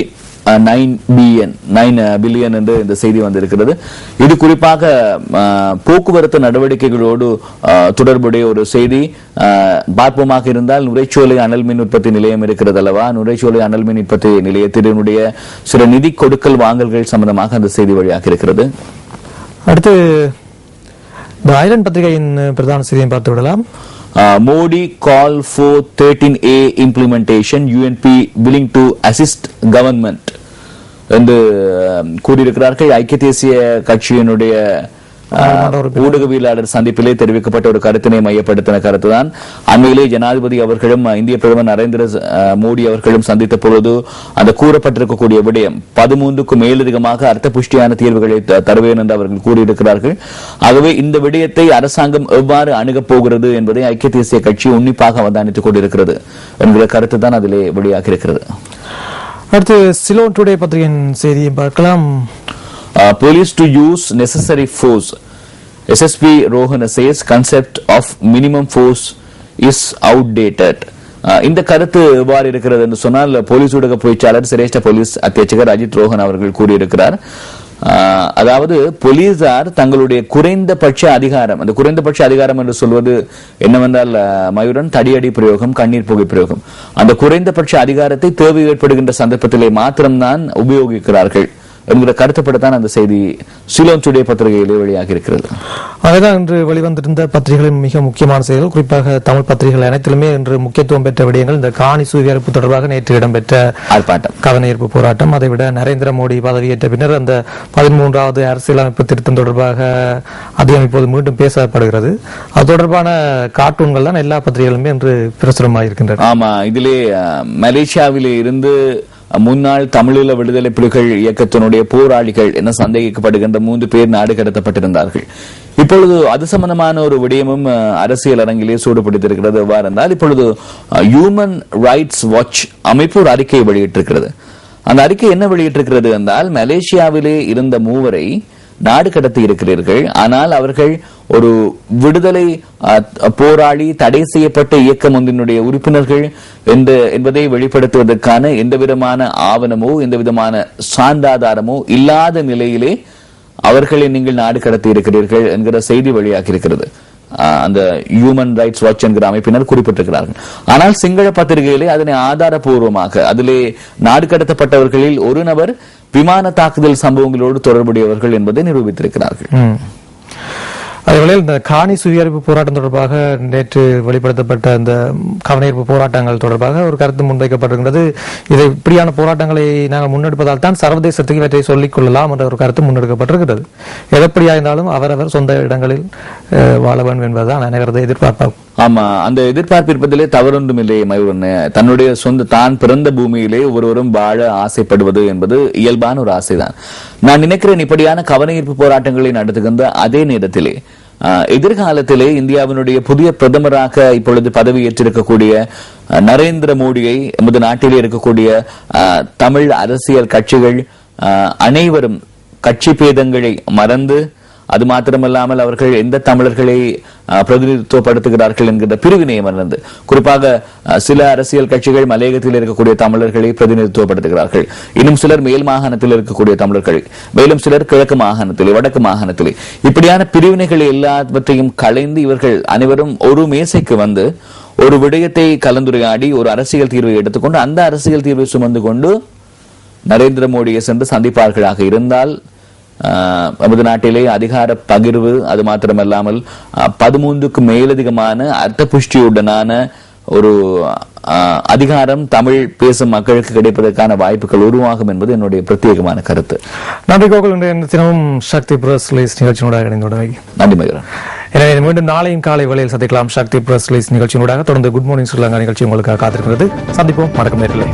Speaker 2: 9 பில்லியன் என்று இந்த செய்தி வந்திருக்கிறது. இது குறிப்பாக போக்குவரத்து நடவடிக்கைகளோடு தொடர்புடைய ஒரு செய்தி. பார்ப்போமாக இருந்தால், நுரைச்சோலை அனல் மின் உற்பத்தி நிலையம் இருக்கிறது அல்லவா, நுரைச்சோலை அனல் மின் உற்பத்தி நிலையத்தினுடைய சில நிதி கொடுக்கல் வாங்கல்கள் சம்பந்தமாக அந்த செய்தி வழியாக இருக்கிறது.
Speaker 1: அடுத்து ஐலண்ட் பத்திரிகையின் பிரதான செய்தியை பார்த்து விடலாம்.
Speaker 2: Modi call for 13A implementation, UNP willing to assist government என்று கூறியிருக்கிறார்கள். ஐக்கிய தேசிய கட்சியினுடைய ஊடகவியலாளர் சந்திப்பிலே தெரிவிக்கப்பட்ட ஒரு கருத்தினை மையப்படுத்தின கருத்துதான். அண்மையிலே ஜனாதிபதி அவர்களும் இந்திய பிரதமர் நரேந்திர மோடி அவர்களும் சந்தித்த பொழுது அந்த கூறப்பட்டிருக்கக்கூடிய விடயம் 13க்கும் மேலதிகமாக அர்த்த புஷ்டியான தீர்வுகளை தருவேன் என்று அவர்கள் கூறியிருக்கிறார்கள். ஆகவே இந்த விடயத்தை அரசாங்கம் எவ்வாறு அணுகப் போகிறது என்பதை ஐக்கிய தேசிய கட்சி உன்னிப்பாக அவதானித்துக் கொண்டிருக்கிறது என்கிற கருத்து தான் அதிலே வெளியாக இருக்கிறது.
Speaker 1: அடுத்து சிலோன் டுடே பத்திரிகையின் செய்தியை பார்க்கலாம்.
Speaker 2: Police to use necessary force. SSP Rohan says concept of minimum force is outdated. இந்த கருத்து எவ்வாறு இருக்கிறது என்று சொன்னால், போலீஸ் ஊடக பேச்சாளர் சிரேஷ்ட போலீஸ் அத்தியட்சகர் அஜித் ரோஹன் அவர்கள் கூறியிருக்கிறார். அதாவது போலீசார் தங்களுடைய குறைந்தபட்ச அதிகாரம், அந்த குறைந்தபட்ச அதிகாரம் என்று சொல்வது என்னவென்றால் மயூரன், தடியடி பிரயோகம், கண்ணீர் புகை பிரயோகம், அந்த குறைந்தபட்ச அதிகாரத்தை தேவை ஏற்படுகின்ற சந்தர்ப்பத்திலே மாத்திரம்தான் உபயோகிக்கிறார்கள் என்கிற கருத்துப்படத்தான் அந்த செய்தி சிலோன் டுடே பத்திரிகையிலே வெளியாக இருக்கிறது.
Speaker 1: அதுதான் இன்று வெளிவந்திருந்த பத்திரிகைகளின் மிக முக்கியமான செய்திகள். குறிப்பாக தமிழ் பத்திரிகைகள் அனைத்திலுமே இன்று முக்கியத்துவம் பெற்ற விடயங்கள். இந்த காணி சுவீகரிப்பு தொடர்பாக நேற்று இடம்பெற்ற ஆர்ப்பாட்டம், கவனஈர்ப்பு போராட்டம், அதைவிட நரேந்திர மோடி பதவியேற்ற பின்னர் அந்த 13வது அரசியலமைப்பு திருத்தம் தொடர்பாக அதிகம் இப்போது மீண்டும் பேசப்படுகிறது. அது தொடர்பான கார்ட்டூன்கள் தான் எல்லா பத்திரிகைகளுமே இன்று பிரசுரமாக இருக்கின்றன.
Speaker 2: ஆமா, இதிலே மலேசியாவிலே இருந்து முன்னாள் தமிழீழ விடுதலை புலிகள் இயக்கத்தினுடைய போராளிகள் என சந்தேகிக்கப்படுகின்ற 3 பேர் நாடு கடத்தப்பட்டிருந்தார்கள். இப்பொழுது அது சம்பந்தமான ஒரு விடயமும் அரசியல் அரங்கிலே சூடுபிடித்திருக்கிறது. எவ்வாறு என்றால், இப்பொழுது ஹியூமன் ரைட்ஸ் வாட்ச் அமைப்பு ஒரு அறிக்கையை வெளியிட்டிருக்கிறது. அந்த அறிக்கை என்ன வெளியிட்டிருக்கிறது என்றால், மலேசியாவிலே இருந்த 3 நாடு கடத்தி இருக்கிறீர்கள், ஆனால் அவர்கள் ஒரு விடுதலை போராளி தடை செய்யப்பட்ட இயக்கம் ஒன்றினுடைய உறுப்பினர்கள் என்பதை வெளிப்படுத்துவதற்கான எந்தவிதமான ஆவணமோ எந்தவிதமான சான்றாதாரமோ இல்லாத நிலையிலே அவர்களை நீங்கள் நாடு கடத்தி இருக்கிறீர்கள் என்கிற செய்தி வெளியாகி இருக்கிறது. அந்த ஹியூமன் ரைட்ஸ் வாட்ச் என்கிற அமைப்பினர் குறிப்பிட்டிருக்கிறார்கள். ஆனால் சிங்கள பத்திரிகையிலே அதனை ஆதாரபூர்வமாக அதிலே நாடு கடத்தப்பட்டவர்களில் ஒரு நபர் விமான தாக்குதல் சம்பவங்களோடு தொடர்புடையவர்கள் என்பதை நிரூபித்திருக்கிறார்கள்.
Speaker 1: அதேவேளை இந்த காணி சுயறிவு போராட்டம் தொடர்பாக நேற்று வெளிப்படுத்தப்பட்ட இந்த கவனஈர்ப்பு போராட்டங்கள் தொடர்பாக ஒரு கருத்து முன்வைக்கப்பட்டிருக்கிறது. இதை இப்படியான போராட்டங்களை நாங்கள் முன்னெடுப்பதால் தான் சர்வதேசத்துக்கு இவற்றை சொல்லிக் கொள்ளலாம் என்ற ஒரு கருத்து முன்னெடுக்கப்பட்டிருக்கிறது. எதப்படியா இருந்தாலும் அவரவர் சொந்த இடங்களில் வாழ வேண்டும் என்பதுதான் அனைவரது எதிர்பார்ப்பாகும்.
Speaker 2: ஆமா, அந்த எதிர்பார்ப்பு இருப்பதிலே தவறொன்றும் இல்லையே மயூரன். தன்னுடைய சொந்த தான் பிறந்த பூமியிலே ஒருவரும் வாழ ஆசைப்படுவது என்பது இயல்பான ஒரு ஆசைதான். நான் நினைக்கிறேன், இப்படியான கவனஈர்ப்பு போராட்டங்களை நடத்துகின்ற அதே நேரத்திலே எதிர்காலத்திலே இந்தியாவினுடைய புதிய பிரதமராக இப்பொழுது பதவியேற்றிருக்கக்கூடிய நரேந்திர மோடியை எமது நாட்டிலே இருக்கக்கூடிய தமிழ் அரசியல் கட்சிகள் அனைவரும் கட்சி பேதங்களை மறந்து, அது மாத்திரமல்லாமல் அவர்கள் எந்த தமிழர்களை பிரதிநிதித்துவப்படுத்துகிறார்கள் என்கிற பிரிவினையை மறந்து, குறிப்பாக சில அரசியல் கட்சிகள் மலையகத்தில் இருக்கக்கூடிய தமிழர்களை பிரதிநிதித்துவப்படுத்துகிறார்கள், இன்னும் சிலர் மேல் மாகாணத்தில் இருக்கக்கூடிய தமிழர்களை, மேலும் சிலர் கிழக்கு மாகாணத்திலே வடக்கு மாகாணத்திலே, இப்படியான பிரிவினைகளை எல்லாவற்றையும் களைந்து இவர்கள் அனைவரும் ஒரு மேசைக்கு வந்து ஒரு விடயத்தை கலந்துரையாடி ஒரு அரசியல் தீர்வை எடுத்துக்கொண்டு அந்த அரசியல் தீர்வை சுமந்து கொண்டு நரேந்திர மோடியை சென்று சந்திப்பார்களாக இருந்தால் நமது நாட்டிலே அதிகார பகிர்வு, அது மாத்திரமல்லாமல் 13க்கும் மேலதிகமான அர்த்த புஷ்டியுடனான ஒரு அதிகாரம் தமிழ் பேசும் மக்களுக்கு கிடைப்பதற்கான வாய்ப்புகள் உருவாகும் என்பது என்னுடைய பிரத்யேகமான கருத்து.
Speaker 1: நன்றி கோகுல். தினமும் சக்தி பிரஸ் ரிலீஸ் நிகழ்ச்சியினூடாக இணைந்துள்ளவை
Speaker 2: நன்றி மயூரன்.
Speaker 1: எனவே மீண்டும் நாளையும் காலை வேளையில் சந்திக்கலாம். சக்தி பிரஸ் ரிலீஸ் நிகழ்ச்சியினூடாக தொடர்ந்து குட் மார்னிங் ஸ்ரீலங்கா நிகழ்ச்சி உங்களுக்காக காத்திருக்கிறது. சந்திப்போம். வணக்கம் நேயர்களே.